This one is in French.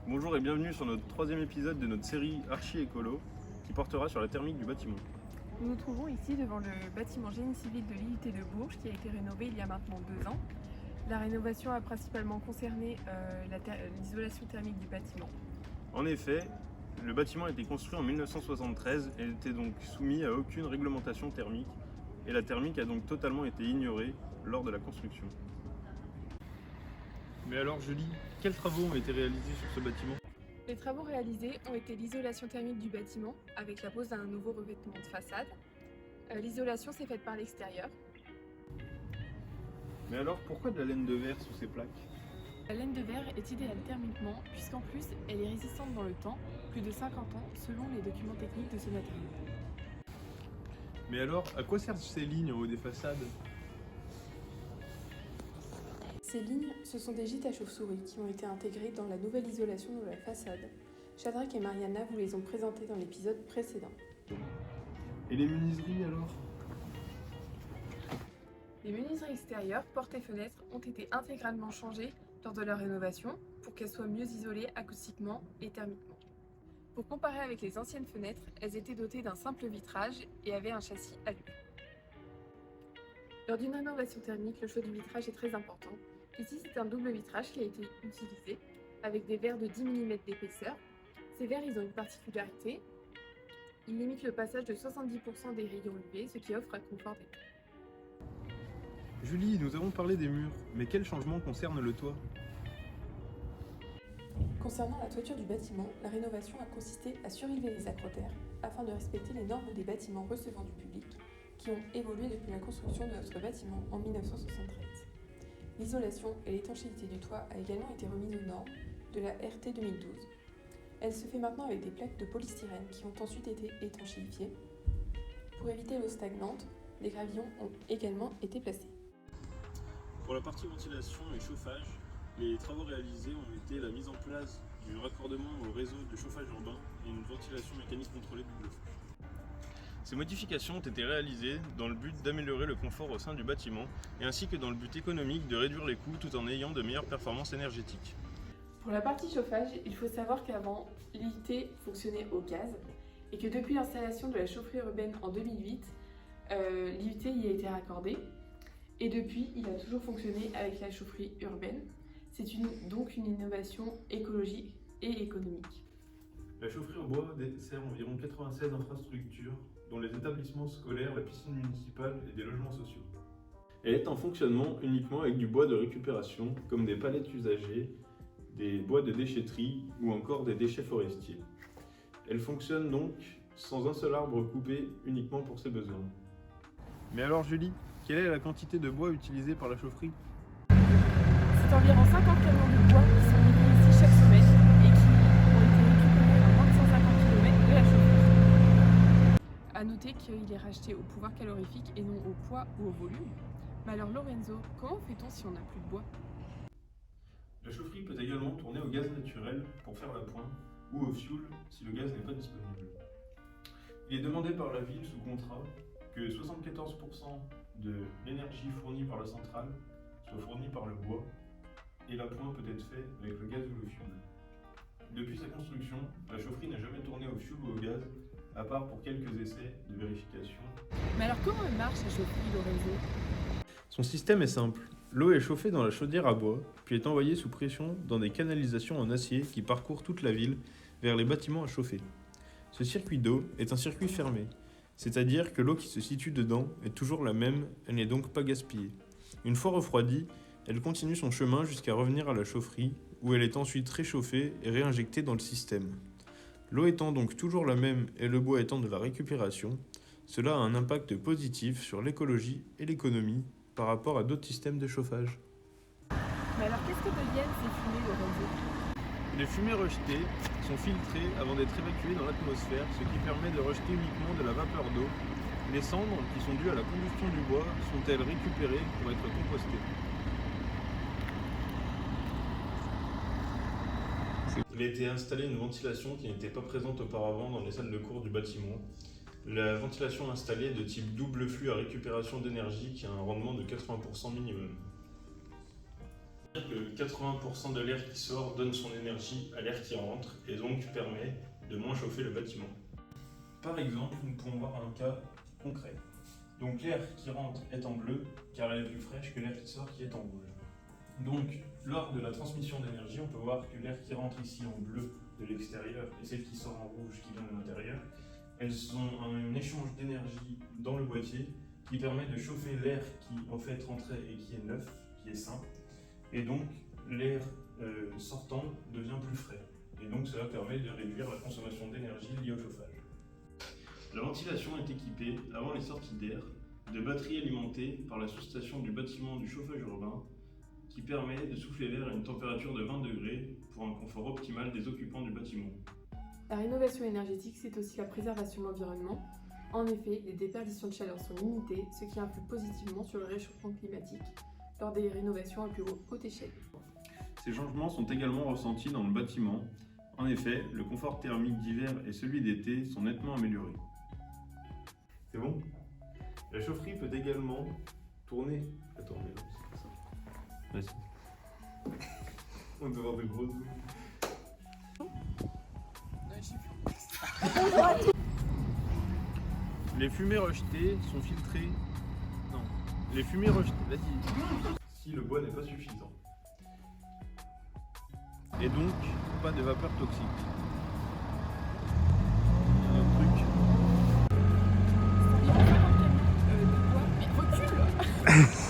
Bonjour et bienvenue sur notre troisième épisode de notre série Archi Écolo qui portera sur la thermique du bâtiment. Nous nous trouvons ici devant le bâtiment génie civil de l'IUT de Bourges qui a été rénové il y a maintenant 2 ans. La rénovation a principalement concerné l'isolation thermique du bâtiment. En effet, le bâtiment a été construit en 1973 et n'était donc soumis à aucune réglementation thermique et la thermique a donc totalement été ignorée lors de la construction. Mais alors Julie, quels travaux ont été réalisés sur ce bâtiment ? Les travaux réalisés ont été l'isolation thermique du bâtiment avec la pose d'un nouveau revêtement de façade. L'isolation s'est faite par l'extérieur. Mais alors pourquoi de la laine de verre sous ces plaques ? La laine de verre est idéale thermiquement puisqu'en plus elle est résistante dans le temps, plus de 50 ans selon les documents techniques de ce matériau. Mais alors, à quoi servent ces lignes en haut des façades ? Ces lignes, ce sont des gîtes à chauves-souris qui ont été intégrés dans la nouvelle isolation de la façade. Shadrach et Mariana vous les ont présentés dans l'épisode précédent. Et les menuiseries alors ? Les menuiseries extérieures, portes et fenêtres ont été intégralement changées lors de leur rénovation pour qu'elles soient mieux isolées acoustiquement et thermiquement. Pour comparer avec les anciennes fenêtres, elles étaient dotées d'un simple vitrage et avaient un châssis alu. Lors d'une rénovation thermique, le choix du vitrage est très important. Ici, c'est un double vitrage qui a été utilisé avec des verres de 10 mm d'épaisseur. Ces verres, ils ont une particularité. Ils limitent le passage de 70% des rayons UV, ce qui offre un confort d'été. Julie, nous avons parlé des murs, mais quels changements concernent le toit ? Concernant la toiture du bâtiment, la rénovation a consisté à surélever les acrotères afin de respecter les normes des bâtiments recevant du public qui ont évolué depuis la construction de notre bâtiment en 1973. L'isolation et l'étanchéité du toit a également été remise aux normes de la RT 2012. Elle se fait maintenant avec des plaques de polystyrène qui ont ensuite été étanchéifiées. Pour éviter l'eau stagnante, des gravillons ont également été placés. Pour la partie ventilation et chauffage, les travaux réalisés ont été la mise en place du raccordement au réseau de chauffage urbain et une ventilation mécanique contrôlée double flux. Ces modifications ont été réalisées dans le but d'améliorer le confort au sein du bâtiment et ainsi que dans le but économique de réduire les coûts tout en ayant de meilleures performances énergétiques. Pour la partie chauffage, il faut savoir qu'avant, l'IUT fonctionnait au gaz et que depuis l'installation de la chaufferie urbaine en 2008, l'IUT y a été raccordé et depuis, il a toujours fonctionné avec la chaufferie urbaine. C'est donc une innovation écologique et économique. La chaufferie en bois dessert environ 96 infrastructures, dont les établissements scolaires, la piscine municipale et des logements sociaux. Elle est en fonctionnement uniquement avec du bois de récupération, comme des palettes usagées, des bois de déchetterie ou encore des déchets forestiers. Elle fonctionne donc sans un seul arbre coupé uniquement pour ses besoins. Mais alors Julie, quelle est la quantité de bois utilisée par la chaufferie ? C'est environ 50 camions de bois qui sont livrés ici chaque semaine et qui ont été récupérés à moins de 150 km de la chaufferie. A noter qu'il est racheté au pouvoir calorifique et non au poids ou au volume. Mais alors Lorenzo, comment fait-on si on n'a plus de bois ? La chaufferie peut également tourner au gaz naturel pour faire la pointe ou au fioul si le gaz n'est pas disponible. Il est demandé par la ville sous contrat que 74% de l'énergie fournie par la centrale soit fournie par le bois et la pointe peut être faite avec le gaz ou le fioul. Depuis sa construction, la chaufferie n'a jamais tourné au fioul ou au gaz, à part pour quelques essais de vérification. Mais alors comment marche la chaufferie, Lorenzo ? Son système est simple. L'eau est chauffée dans la chaudière à bois, puis est envoyée sous pression dans des canalisations en acier qui parcourent toute la ville vers les bâtiments à chauffer. Ce circuit d'eau est un circuit fermé, c'est-à-dire que l'eau qui se situe dedans est toujours la même, elle n'est donc pas gaspillée. Une fois refroidie, elle continue son chemin jusqu'à revenir à la chaufferie, où elle est ensuite réchauffée et réinjectée dans le système. L'eau étant donc toujours la même et le bois étant de la récupération, cela a un impact positif sur l'écologie et l'économie par rapport à d'autres systèmes de chauffage. Mais alors qu'est-ce que deviennent ces fumées, Lorenzo ? Les fumées rejetées sont filtrées avant d'être évacuées dans l'atmosphère, ce qui permet de rejeter uniquement de la vapeur d'eau. Les cendres, qui sont dues à la combustion du bois, sont-elles récupérées pour être compostées. Il a été installé une ventilation qui n'était pas présente auparavant dans les salles de cours du bâtiment. La ventilation installée est de type double flux à récupération d'énergie qui a un rendement de 80% minimum. Que 80% de l'air qui sort donne son énergie à l'air qui rentre et donc permet de moins chauffer le bâtiment. Par exemple, nous pouvons voir un cas concret. Donc l'air qui rentre est en bleu car elle est plus fraîche que l'air qui sort qui est en rouge. Donc lors de la transmission d'énergie, on peut voir que l'air qui rentre ici en bleu de l'extérieur et celle qui sort en rouge qui vient de l'intérieur, elles ont un échange d'énergie dans le boîtier qui permet de chauffer l'air qui en fait rentrait et qui est neuf, qui est sain. Et donc l'air sortant devient plus frais. Et donc cela permet de réduire la consommation d'énergie liée au chauffage. La ventilation est équipée, avant les sorties d'air, de batteries alimentées par la sous-station du bâtiment du chauffage urbain qui permet de souffler l'air à une température de 20 degrés pour un confort optimal des occupants du bâtiment. La rénovation énergétique, c'est aussi la préservation de l'environnement. En effet, les déperditions de chaleur sont limitées, ce qui influe positivement sur le réchauffement climatique lors des rénovations à plus haute échelle. Ces changements sont également ressentis dans le bâtiment. En effet, le confort thermique d'hiver et celui d'été sont nettement améliorés. C'est bon? La chaufferie peut également tourner. Attends, mais non, c'est pas ça. Vas-y. On doit avoir de gros zooms. Les fumées rejetées sont filtrées. Non. Les fumées rejetées. Vas-y. Si le bois n'est pas suffisant. Et donc, pas de vapeur toxique. Il y a un autre truc. Mais recule.